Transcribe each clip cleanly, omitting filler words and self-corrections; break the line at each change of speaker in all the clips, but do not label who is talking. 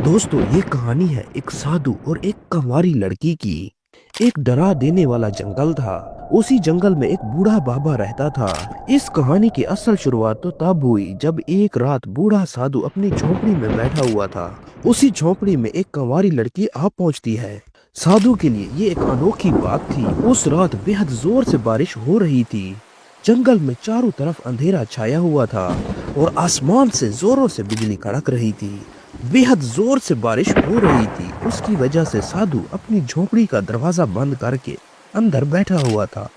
दोस्तों, ये कहानी है एक साधु और एक कंवारी लड़की की। एक डरा देने वाला जंगल था। उसी जंगल में एक बूढ़ा बाबा रहता था। इस कहानी की असल शुरुआत तो तब हुई जब एक रात बूढ़ा साधु अपनी झोपड़ी में बैठा हुआ था। उसी झोपड़ी में एक कंवारी लड़की आ पहुंचती है। साधु के लिए ये एक अनोखी बात थी। उस रात बेहद जोर से बारिश हो रही थी। जंगल में चारों तरफ अंधेरा छाया हुआ था और आसमान से जोरों से बिजली कड़क रही थी। बेहद जोर से बारिश हो रही थी। उसकी वजह से साधु अपनी झोपड़ी का दरवाजा बंद करके अंदर बैठा हुआ था।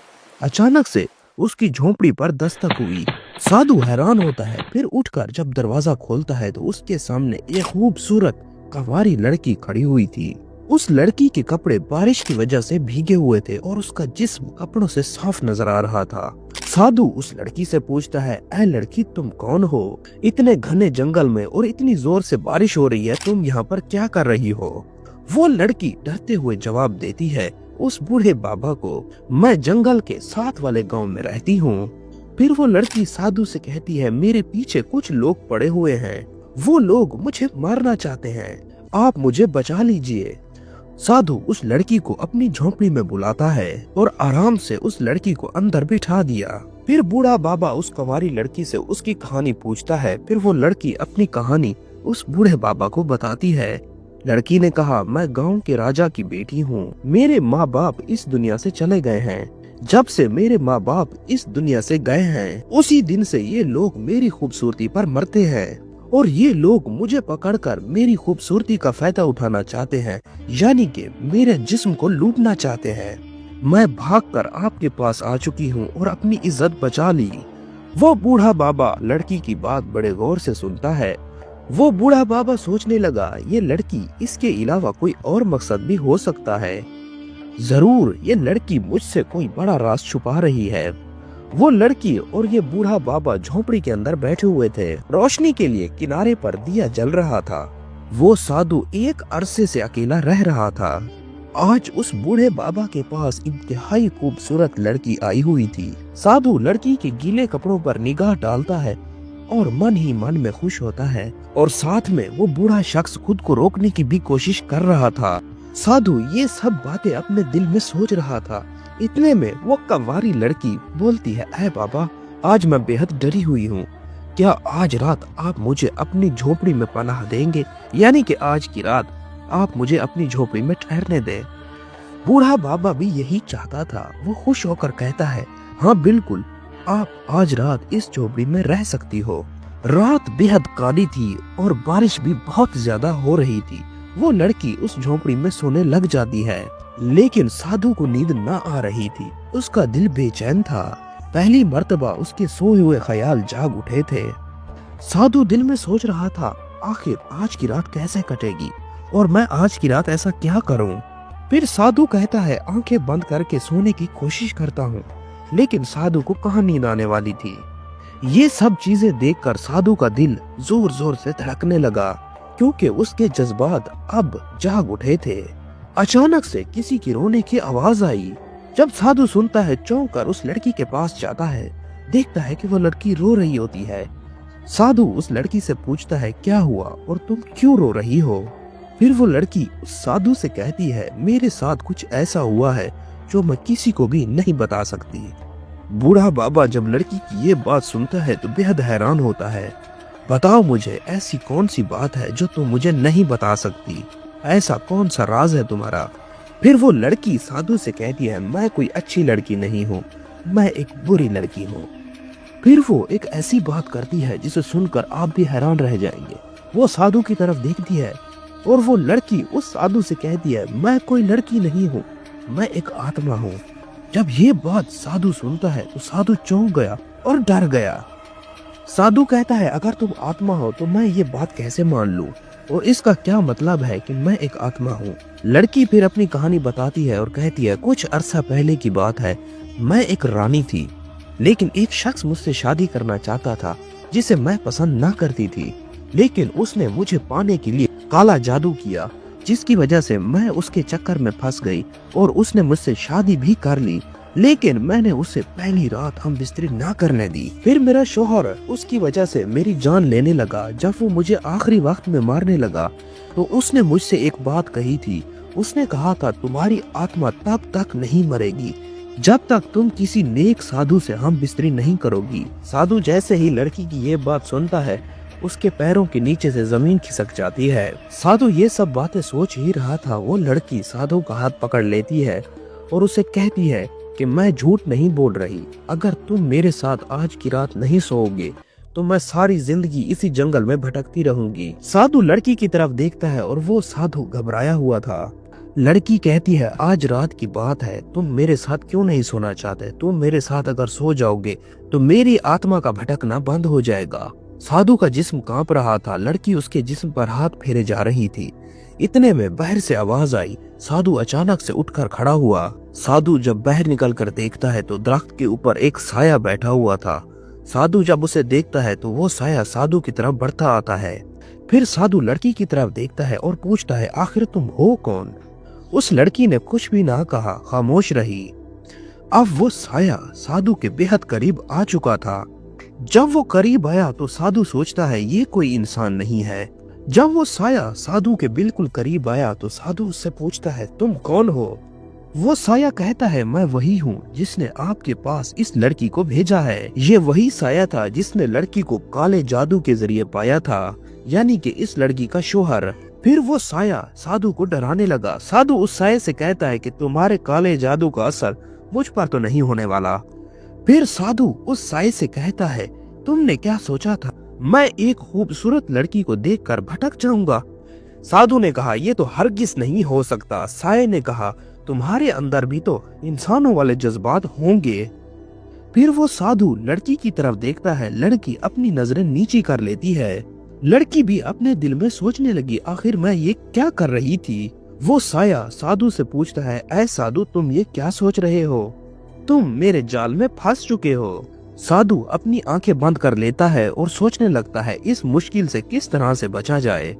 अचानक से उसकी झोपड़ी पर दस्तक हुई। साधु हैरान होता है। फिर उठकर जब दरवाजा खोलता है तो उसके सामने एक खूबसूरत कंवारी लड़की खड़ी हुई थी। उस लड़की के कपड़े बारिश की वजह से भीगे हुए थे और उसका जिस्म कपड़ों से साफ नजर आ रहा था। साधु उस लड़की से पूछता है, ऐ लड़की, तुम कौन हो? इतने घने जंगल में और इतनी जोर से बारिश हो रही है, तुम यहाँ पर क्या कर रही हो? वो लड़की डरते हुए जवाब देती है उस बूढ़े बाबा को, मैं जंगल के साथ वाले गांव में रहती हूँ। फिर वो लड़की साधु से कहती है, मेरे पीछे कुछ लोग पड़े हुए हैं, वो लोग मुझे मारना चाहते हैं, आप मुझे बचा लीजिए। साधु उस लड़की को अपनी झोपड़ी में बुलाता है और आराम से उस लड़की को अंदर बिठा दिया। फिर बूढ़ा बाबा उस कंवारी लड़की से उसकी कहानी पूछता है। फिर वो लड़की अपनी कहानी उस बूढ़े बाबा को बताती है। लड़की ने कहा, मैं गांव के राजा की बेटी हूँ। मेरे माँ बाप इस दुनिया से चले गए हैं। जब से मेरे माँ बाप इस दुनिया से गए हैं, उसी दिन से ये लोग मेरी खूबसूरती पर मरते हैं और ये लोग मुझे पकड़कर मेरी खूबसूरती का फायदा उठाना चाहते हैं, यानी कि मेरे जिस्म को लूटना चाहते हैं। मैं भागकर आपके पास आ चुकी हूँ और अपनी इज्जत बचा ली। वो बूढ़ा बाबा लड़की की बात बड़े गौर से सुनता है। वो बूढ़ा बाबा सोचने लगा, ये लड़की, इसके अलावा कोई और मकसद भी हो सकता है। जरूर ये लड़की मुझसे कोई बड़ा राज छुपा रही है। वो लड़की और ये बूढ़ा बाबा झोपड़ी के अंदर बैठे हुए थे। रोशनी के लिए किनारे पर दिया जल रहा था। वो साधु एक अरसे से अकेला रह रहा था। आज उस बूढ़े बाबा के पास इंतहाई खूबसूरत लड़की आई हुई थी। साधु लड़की के गीले कपड़ों पर निगाह डालता है और मन ही मन में खुश होता है और साथ में वो बूढ़ा शख्स खुद को रोकने की भी कोशिश कर रहा था। साधु ये सब बातें अपने दिल में सोच रहा था। इतने में वो कंवारी लड़की बोलती है, ऐ बाबा, आज मैं बेहद डरी हुई हूँ। क्या आज रात आप मुझे अपनी झोपड़ी में पनाह देंगे? यानी कि आज की रात आप मुझे अपनी झोपड़ी में ठहरने दें। बूढ़ा बाबा भी यही चाहता था। वो खुश होकर कहता है, हाँ बिल्कुल, आप आज रात इस झोपड़ी में रह सकती हो। रात बेहद काली थी और बारिश भी बहुत ज्यादा हो रही थी। वो लड़की उस झोपड़ी में सोने लग जाती है, लेकिन साधु को नींद न आ रही थी। उसका दिल बेचैन था। पहली मर्तबा उसके सोए हुए ख्याल जाग उठे थे। साधु दिल में सोच रहा था, आखिर आज की रात कैसे कटेगी और मैं आज की रात ऐसा क्या करूं? फिर साधु कहता है, आंखें बंद करके सोने की कोशिश करता हूं। लेकिन साधु को कहाँ नींद आने वाली थी। ये सब चीजें देखकर साधु का दिल जोर जोर से धड़कने लगा, क्योंकि उसके जज्बात अब जाग उठे थे। अचानक से किसी की रोने की आवाज आई। जब साधु सुनता है, चौंक कर उस लड़की के पास जाता है। देखता है कि वो लड़की रो रही होती है। साधु उस लड़की से पूछता है, क्या हुआ और तुम क्यों रो रही हो? फिर वो लड़की उस साधु से कहती है, मेरे साथ कुछ ऐसा हुआ है जो मैं किसी को भी नहीं बता सकती। बूढ़ा बाबा जब लड़की की ये बात सुनता है तो बेहद हैरान होता है। बताओ मुझे, ऐसी कौन सी बात है जो तुम मुझे नहीं बता सकती? ऐसा कौन सा राज है तुम्हारा? फिर वो लड़की साधु से कहती है, मैं कोई अच्छी लड़की नहीं हूँ, मैं एक बुरी लड़की हूँ। फिर वो एक ऐसी बात करती है जिसे सुनकर आप भी हैरान रह जाएंगे। वो साधु की तरफ देखती है और वो लड़की उस साधु से कहती है, मैं कोई लड़की नहीं हूँ, मैं एक आत्मा हूँ। जब ये बात साधु सुनता है तो साधु चौंक गया और डर गया। साधु कहता है, अगर तुम आत्मा हो तो मैं ये बात कैसे मान लूं और इसका क्या मतलब है कि मैं एक आत्मा हूँ? लड़की फिर अपनी कहानी बताती है और कहती है, कुछ अरसा पहले की बात है। मैं एक रानी थी, लेकिन एक शख्स मुझसे शादी करना चाहता था जिसे मैं पसंद ना करती थी। लेकिन उसने मुझे पाने के लिए काला जादू किया, जिसकी वजह से मैं उसके चक्कर में फंस गई और उसने मुझसे शादी भी कर ली। लेकिन मैंने उसे पहली रात हम बिस्तरी ना करने दी। फिर मेरा शोहर उसकी वजह से मेरी जान लेने लगा। जब वो मुझे आखिरी वक्त में मारने लगा तो उसने मुझसे एक बात कही थी। उसने कहा था तुम्हारी आत्मा तब तक नहीं मरेगी जब तक तुम किसी नेक साधु से हम बिस्तरी नहीं करोगी। साधु जैसे ही लड़की की ये बात सुनता है उसके पैरों के नीचे से जमीन खिसक जाती है। साधु ये सब बातें सोच ही रहा था, वो लड़की साधु का हाथ पकड़ लेती है और उसे कहती है कि मैं झूठ नहीं बोल रही, अगर तुम मेरे साथ आज की रात नहीं सोओगे तो मैं सारी जिंदगी इसी जंगल में भटकती रहूंगी। साधु लड़की की तरफ देखता है और वो साधु घबराया हुआ था। लड़की कहती है आज रात की बात है, तुम मेरे साथ क्यों नहीं सोना चाहते? तुम मेरे साथ अगर सो जाओगे तो मेरी आत्मा का भटकना बंद हो जाएगा। साधु का जिस्म कांप रहा था, लड़की उसके जिस्म पर हाथ फेरे जा रही थी। इतने में बाहर से आवाज आई। साधु अचानक से उठकर खड़ा हुआ। साधु जब बाहर निकल कर देखता है तो दरख्त के ऊपर एक साया बैठा हुआ था। साधु जब उसे देखता है तो वो साया साधु की तरफ बढ़ता आता है। फिर साधु लड़की की तरफ देखता है और पूछता है आखिर तुम हो कौन? उस लड़की ने कुछ भी ना कहा, खामोश रही। अब वो साया साधु के बेहद करीब आ चुका था। जब वो करीब आया तो साधु सोचता है ये कोई इंसान नहीं है। जब वो साया साधु के बिल्कुल करीब आया तो साधु उससे पूछता है तुम कौन हो? वो साया कहता है मैं वही हूँ जिसने आपके पास इस लड़की को भेजा है। ये वही साया था जिसने लड़की को काले जादू के जरिए पाया था, यानी कि इस लड़की का शोहर। फिर वो साया साधु को डराने लगा। साधु उस साये से कहता है कि तुम्हारे काले जादू का असर मुझ पर तो नहीं होने वाला। फिर साधु उस साये से कहता है तुमने क्या सोचा था, मैं एक खूबसूरत लड़की को देखकर भटक जाऊंगा? साधु ने कहा ये तो हरगिज नहीं हो सकता। साये ने कहा तुम्हारे अंदर भी तो इंसानों वाले जज्बात होंगे। फिर वो साधु लड़की की तरफ देखता है। लड़की अपनी नजरें नीची कर लेती है। लड़की भी अपने दिल में सोचने लगी आखिर मैं ये क्या कर रही थी। वो साया साधु से पूछता है ऐ साधु तुम ये क्या सोच रहे हो? तुम मेरे जाल में फंस चुके हो। साधु अपनी आंखें बंद कर लेता है और सोचने लगता है इस मुश्किल से किस तरह से बचा जाए।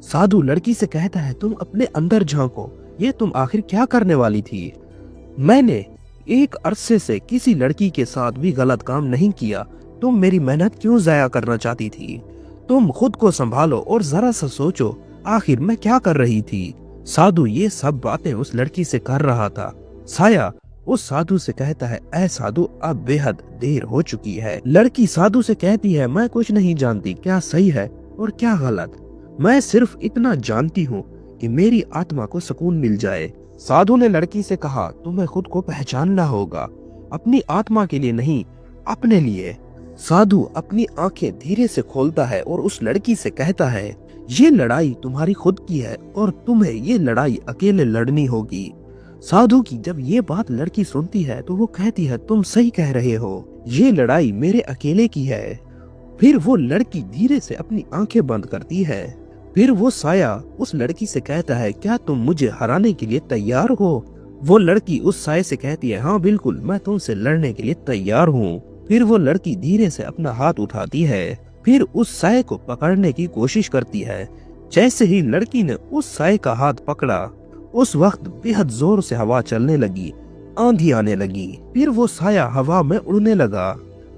साधु लड़की से कहता है तुम अपने अंदर झांको, ये तुम आखिर क्या करने वाली थी? मैंने एक अरसे से किसी लड़की के साथ भी गलत काम नहीं किया, तुम मेरी मेहनत क्यों जाया करना चाहती थी? तुम खुद को संभालो और जरा सा सोचो आखिर मैं क्या कर रही थी। साधु ये सब बातें उस लड़की से कर रहा था। साया उस साधु से कहता है ऐ साधु अब बेहद देर हो चुकी है। लड़की साधु से कहती है मैं कुछ नहीं जानती क्या सही है और क्या गलत, मैं सिर्फ इतना जानती हूँ कि मेरी आत्मा को सुकून मिल जाए। साधु ने लड़की से कहा तुम्हें खुद को पहचानना होगा, अपनी आत्मा के लिए नहीं अपने लिए। साधु अपनी आंखें धीरे से खोलता है और उस लड़की से कहता है ये लड़ाई तुम्हारी खुद की है और तुम्हें ये लड़ाई अकेले लड़नी होगी। साधु की जब ये बात लड़की सुनती है तो वो कहती है तुम सही कह रहे हो, ये लड़ाई मेरे अकेले की है। फिर वो लड़की धीरे से अपनी आंखें बंद करती है। फिर वो साया उस लड़की से कहता है क्या तुम मुझे हराने के लिए तैयार हो? वो लड़की उस साये से कहती है हाँ बिल्कुल मैं तुमसे लड़ने के लिए तैयार हूँ। फिर वो लड़की धीरे से अपना हाथ उठाती है, फिर उस साये को पकड़ने की कोशिश करती है। जैसे ही लड़की ने उस साये का हाथ पकड़ा उस वक्त बेहद जोर से हवा चलने लगी, आंधी आने लगी। फिर वो साया हवा में उड़ने लगा।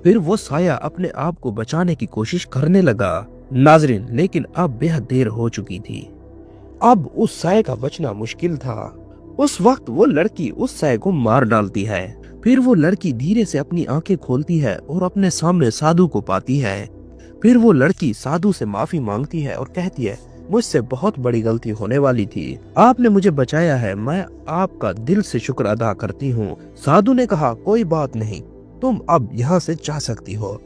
फिर वो साया अपने आप को बचाने की कोशिश करने लगा। नाजरीन लेकिन अब बेहद देर हो चुकी थी, अब उस साये का बचना मुश्किल था। उस वक्त वो लड़की उस साये को मार डालती है। फिर वो लड़की धीरे से अपनी आंखें खोलती है और अपने सामने साधु को पाती है। फिर वो लड़की साधु से माफी मांगती है और कहती है मुझसे बहुत बड़ी गलती होने वाली थी, आपने मुझे बचाया है, मैं आपका दिल से शुक्र अदा करती हूँ। साधु ने कहा कोई बात नहीं, तुम अब यहाँ से जा सकती हो।